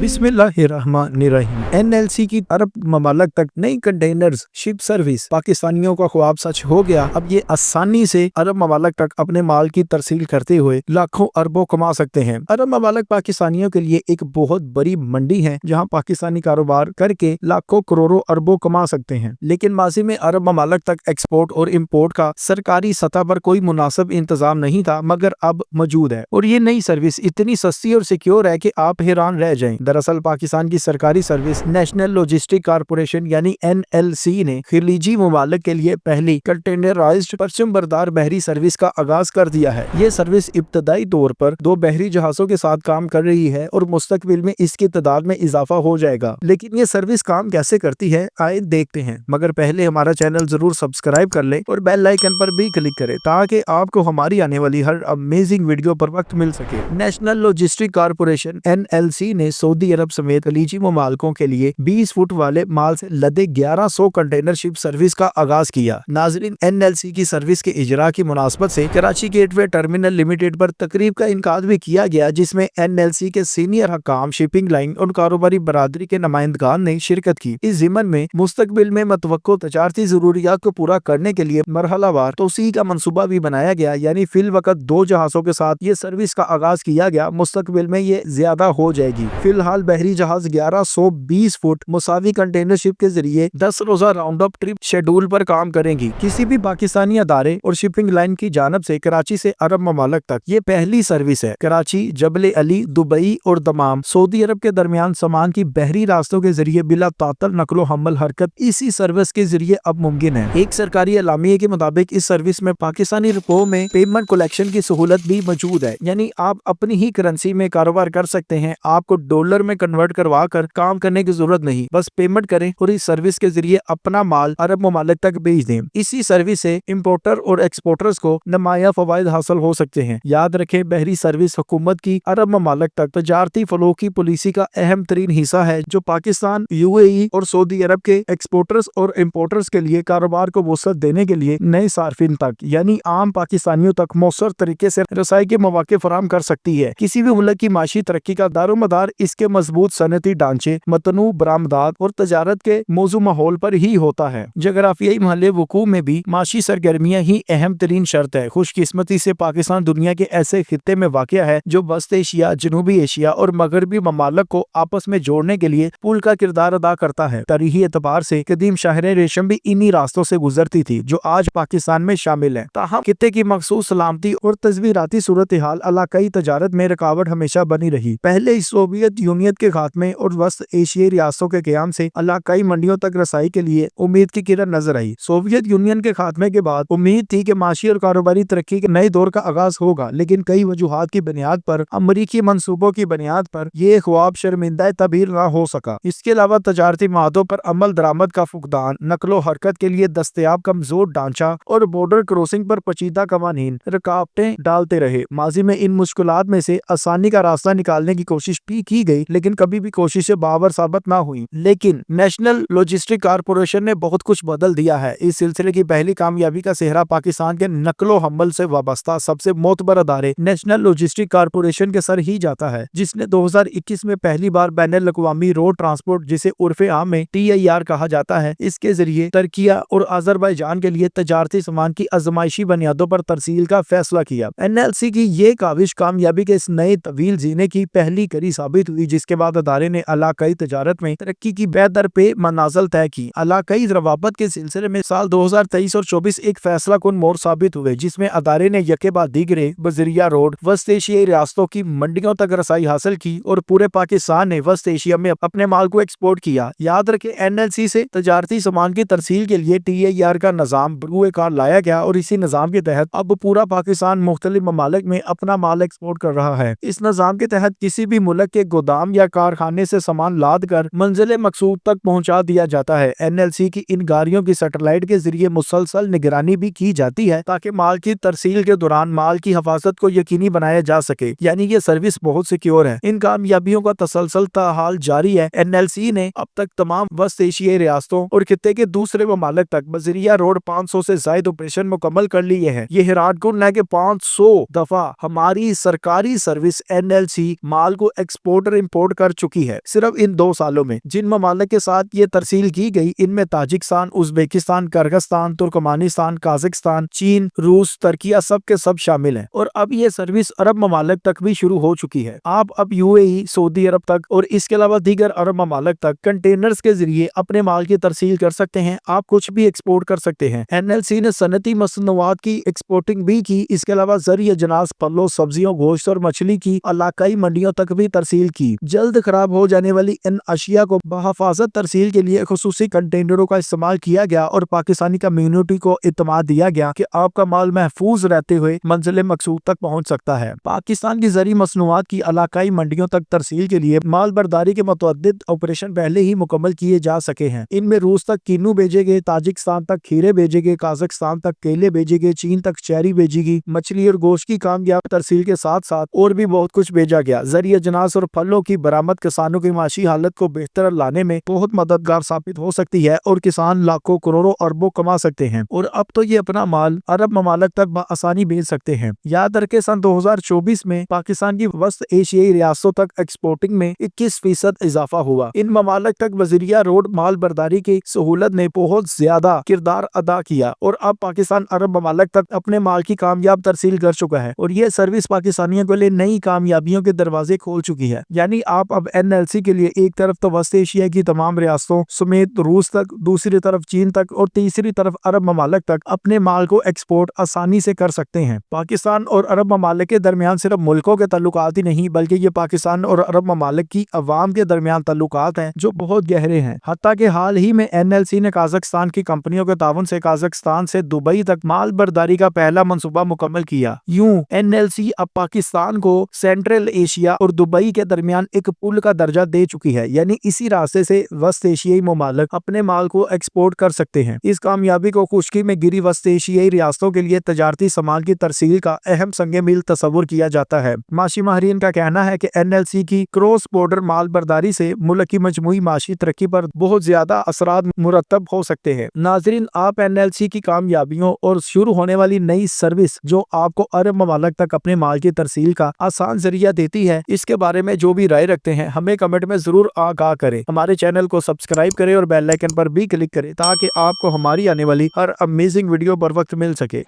बिस्मिल्लाहिर्रहमानिर्रहीम। एनएलसी की अरब ममालक तक नई कंटेनर्स शिप सर्विस। पाकिस्तानियों का ख्वाब सच हो गया। अब ये आसानी से अरब ममालक तक अपने माल की तरसील करते हुए लाखों अरबों कमा सकते हैं। अरब ममालक पाकिस्तानियों के लिए एक बहुत बड़ी मंडी है जहाँ पाकिस्तानी कारोबार करके लाखों करोड़ों अरबों कमा सकते हैं। लेकिन माजी में अरब ममालक तक एक्सपोर्ट और इम्पोर्ट का सरकारी सतह पर कोई मुनासिब इंतजाम नहीं था, मगर अब मौजूद है। और ये नई सर्विस इतनी सस्ती और सिक्योर है कि आप हैरान रह जाएं। दरअसल पाकिस्तान की सरकारी सर्विस नेशनल लॉजिस्टिक कारपोरेशन यानी एनएलसी ने खिलीजी ममालिक के लिए पहली कंटेनराइज्ड परचम बरदार बहरी सर्विस का आगाज कर दिया है। ये सर्विस इब्तदाई तौर पर 2 बहरी जहाजों के साथ काम कर रही है और मुस्तकबिल में इसकी तादाद में इजाफा हो जाएगा। लेकिन ये सर्विस काम कैसे करती है, आइए देखते हैं। मगर पहले हमारा चैनल जरूर सब्सक्राइब कर ले और बेल आइकन पर भी क्लिक करें ताकि आपको हमारी आने वाली हर अमेजिंग वीडियो पर वक्त मिल सके। नेशनल लॉजिस्टिक कारपोरेशन एनएलसी ने सऊदी अरब समेत खलीजी ममालिकों के लिए 20 फुट वाले माल से लदे 1100 कंटेनर शिप सर्विस का आगाज किया। नाजरीन, एनएलसी की सर्विस के इजरा की मुनासबत से कराची गेटवे टर्मिनल लिमिटेड पर तकरीब का इनकाद भी किया गया, जिसमें एनएलसी के सीनियर हकाम, शिपिंग लाइन और कारोबारी बरादरी के नुमाइंदगान ने शिरकत की। इस ज़िमन में मुस्तकबिल में मतवक्को तजारती जरूरियात को पूरा करने के लिए मरहलावार तोसी का मंसूबा भी बनाया गया, यानी फिल वक्त 2 जहाजों के साथ ये सर्विस का आगाज किया गया। मुस्तकबिल में ये ज्यादा हो जाएगी। फिलहाल बहरी जहाज 1120 फुट मुसावी कंटेनर शिप के जरिए 10 रोजा राउंड अप ट्रिप शेड्यूल पर काम करेंगी। किसी भी पाकिस्तानी अदारे और शिपिंग लाइन की जानब से कराची से अरब ममालिक तक ये पहली सर्विस है। कराची, जबल अली, दुबई और दमाम सऊदी अरब के दरमियान सामान की बहरी रास्तों के जरिए बिला तातल नकलो हमल हरकत इसी सर्विस के जरिए अब मुमकिन है। एक सरकारी एलामिये के मुताबिक इस सर्विस में पाकिस्तानी रुपयों में पेमेंट कलेक्शन की सहूलत भी मौजूद है, यानी आप अपनी ही करेंसी में कारोबार कर सकते हैं। आपको डॉलर में कन्वर्ट करवा कर काम करने की जरूरत नहीं, बस पेमेंट करें और इस सर्विस के जरिए अपना माल अरब ममालिक तक भेज दें। इसी सर्विस से इम्पोर्टर और एक्सपोर्टर्स को नुमाया फवायद हासिल हो सकते हैं। याद रखें, बहरी सर्विस हुकूमत की अरब ममालिक तक तजारती फलो की पॉलिसी का अहम तरीन हिस्सा है, जो पाकिस्तान, यूएई और सऊदी अरब के एक्सपोर्टर्स और इम्पोर्टर्स के लिए कारोबार को वसअत देने के लिए नए सार्फिन तक यानी आम पाकिस्तानियों तक मौसर तरीके से रसाई के मौके फराहम कर सकती है। किसी भी मुल्क की माशी तरक्की का दारोमदार इसके मजबूत सनती ढांचे, मतनू बरामदात और तजारत के मौजू माहौल पर ही होता है। जगराफियाई महल वकूफ में भी माशी सरगर्मियां ही अहम तरीन शर्त है। खुशकिस्मती से पाकिस्तान दुनिया के ऐसे खित्ते में वाक़या है जो वस्त एशिया, जनूबी एशिया और मगरबी ममालिक को आपस में जोड़ने के लिए पुल का किरदार अदा करता है। तारीखी एतबार से कदीम शहर रेशम भी इन्हीं रास्तों से गुजरती थी, जो आज पाकिस्तान में शामिल है। ताहम खित्ते की मखसूस सलामती और तस्वीराती सूरत हाल इलाकाई तजारत में रुकावट हमेशा बनी रही। पहले सोवियत यूनियन के खात्मे और वस्त एशियाई रियासतों के क़याम से इलाकाई मंडियों तक रसाई के लिए उम्मीद की किरण नजर आई। सोवियत यूनियन के खात्मे के बाद उम्मीद थी कि माशी और कारोबारी तरक्की के नए दौर का आगाज होगा, लेकिन कई वजूहात की बुनियाद पर, अमरीकी मंसूबों की बुनियाद पर ये ख्वाब शर्मिंदा तबीर न हो सका। इसके अलावा तजारती मादों पर अमल दरामद का फुकदान, नकलो हरकत के लिए दस्तयाब कमजोर ढांचा और बॉर्डर क्रॉसिंग पर पचीदा कवानीन रुकावटें डालते रहे। माजी में इन मुश्किलात में से आसानी का रास्ता निकालने की कोशिश भी की गई, लेकिन कभी भी कोशिशें बावर साबित ना हुई। लेकिन नेशनल लॉजिस्टिक कारपोरेशन ने बहुत कुछ बदल दिया है। इस सिलसिले की पहली कामयाबी का सेहरा पाकिस्तान के नकलो हमल से वाबस्ता सबसे मोतबर अदारे नेशनल लॉजिस्टिक कारपोरेशन के सर ही जाता है, जिसने 2021 में पहली बार बैनुल अक़वामी रोड ट्रांसपोर्ट, जिसे उर्फे आम में TIR कहा जाता है, इसके जरिए तुर्किया और अजरबैजान के लिए तजारती सामान की आजमाइशी बुनियादों पर तरसील का फैसला किया। एनएलसी की ये काविश कामयाबी के इस नए तवील जीने की पहली कड़ी साबित हुई, जिसके बाद अदारे ने इलाकाई तजारत में तरक्की की बेहतर पे मनाजिल तय की। इलाकाई रवाबत के सिलसिले में साल 2023 और 24 एक फैसला कुन मोड़ साबित हुए, जिसमें अदारे ने यके बाद दीगरे बजरिया रोड वस्त एशियाई रियासतों की मंडियों तक रसाई हासिल की और पूरे पाकिस्तान ने वस्त एशिया में अपने माल को एक्सपोर्ट किया। याद रखें, एनएलसी से तजारती सामान की तरसील के लिए TIR का निजाम बरूए कार लाया गया और इसी निजाम के तहत अब पूरा पाकिस्तान मुख्तलिफ ममालिक में अपना माल एक्सपोर्ट कर रहा है। इस निजाम के तहत किसी भी मुल्क के गोदाम या कारखाने से सामान लाद कर मंजिल मकसूद तक पहुंचा दिया जाता है। एनएलसी की इन गाड़ियों की सैटेलाइट के जरिए मुसलसल निगरानी भी की जाती है ताकि माल की तरसील के दौरान माल की हिफाजत को यकीनी बनाया जा सके, यानी ये सर्विस बहुत सिक्योर है। इन कामयाबियों का तसलसल ताहाल जारी है। एनएलसी ने अब तक तमाम वस्त एशियाई रियासतों और खित्ते के दूसरे ममालिक तक बजरिया रोड 500 से ज्यादा ऑपरेशन मुकम्मल कर लिए हैं। ये हैरानकुन है कि 500 दफा हमारी सरकारी सर्विस एनएलसी माल को एक्सपोर्ट और एक्सपोर्ट कर चुकी है सिर्फ इन 2 सालों में। जिन ममालिक के साथ ये तरसील की गई इनमें Tajikistan, Uzbekistan, Kyrgyzstan, Turkmenistan, Kazakhstan, चीन, रूस, तुर्किया सब के सब शामिल हैं। और अब ये सर्विस अरब ममालिक तक भी शुरू हो चुकी है। आप अब यूएई, सऊदी अरब तक और इसके अलावा दीगर अरब ममालिक तक कंटेनर्स के जरिए अपने माल की तरसील कर सकते हैं। आप कुछ भी एक्सपोर्ट कर सकते हैं। एनएलसी ने सनती मसनूआत की एक्सपोर्टिंग भी की। इसके अलावा ज़री अजनास, फलों, सब्जियों, गोश्त और मछली की इलाकाई मंडियों तक भी तरसील की। जल्द खराब हो जाने वाली इन अशिया को बहफाजत तरसील के लिए खुसूसी कंटेनरों का इस्तेमाल किया गया और पाकिस्तानी कम्युनिटी को इत्मीनान दिया गया कि आपका माल महफूज रहते हुए मंजिल मकसूद तक पहुंच सकता है। पाकिस्तान की ज़री मसनूआत की इलाकाई मंडियों तक तरसील के लिए माल बर्दारी के मुतअद्दिद ऑपरेशन पहले ही मुकम्मल किए जा सके हैं। इनमें रूस तक कीनू भेजे गए, ताजिकिस्तान तक खीरे भेजे गए, काजाकिस्तान तक केले भेजे गए, चीन तक चेरी भेजी गई, मछली और गोश्त की कामयाब तरसील के साथ साथ और भी बहुत कुछ भेजा गया। ज़री अजनास और फलों की बरामद किसानों की माशी हालत को बेहतर लाने में बहुत मददगार साबित हो सकती है और किसान लाखों करोड़ों अरबों कमा सकते हैं। और अब तो ये अपना माल अरब ममालिक तक आसानी भेज सकते हैं। याद रखें, सन 2024 में पाकिस्तान की वस्त एशियाई रियासतों तक एक्सपोर्टिंग में 21% इजाफा हुआ। इन ममालिक तक बजरिया रोड माल बर्दारी की सहूलत ने बहुत ज्यादा किरदार अदा किया और अब पाकिस्तान अरब ममालिक तक अपने माल की कामयाब तरसील कर चुका है और ये सर्विस पाकिस्तानियों के लिए नई कामयाबियों के दरवाजे खोल चुकी है। यानी आप अब एनएलसी के लिए एक तरफ तो वस्त एशिया की तमाम रियासतों समेत रूस तक, दूसरी तरफ चीन तक और तीसरी तरफ अरब ममालिक तक अपने माल को एक्सपोर्ट आसानी से कर सकते हैं। पाकिस्तान और अरब ममालिक के दरमियान सिर्फ मुल्कों के ताल्लुकात ही नहीं बल्कि ये पाकिस्तान और अरब ममालिक की अवाम के दरमियान ताल्लुकात हैं जो बहुत गहरे हैं। हत्ता कि हाल ही में एनएलसी ने काजाकिस्तान की कंपनियों के ताउन से काजाकिस्तान से दुबई तक माल बर्दारी का पहला मंसूबा मुकम्मल किया। यूं एनएलसी अब पाकिस्तान को सेंट्रल एशिया और दुबई के दरमियान एक पुल का दर्जा दे चुकी है। यानी इसी रास्ते से वस्त एशियाई ममालिक अपने माल को एक्सपोर्ट कर सकते हैं। इस कामयाबी को खुशकी में गिरी वस्त एशियाई रियासतों के लिए तजारती सामान की तरसील का अहम संगे मील तस्वुर किया जाता है। माशी माहिरीन का कहना है कि एनएलसी की क्रॉस बॉर्डर माल बर्दारी से मुल्क की मजमूई माशी तरक्की पर बहुत ज्यादा असरात मुरतब हो सकते हैं। नाजरीन, आप एनएलसी की कामयाबियों और शुरू होने वाली नई सर्विस जो आपको अरब ममालिक तक अपने माल की तरसील का आसान जरिया देती है, इसके बारे में जो भी राय रखते हैं हमें कमेंट में जरूर आगाह करें। हमारे चैनल को सब्सक्राइब करें और बेल आइकन पर भी क्लिक करें ताकि आपको हमारी आने वाली हर अमेजिंग वीडियो बर वक्त मिल सके।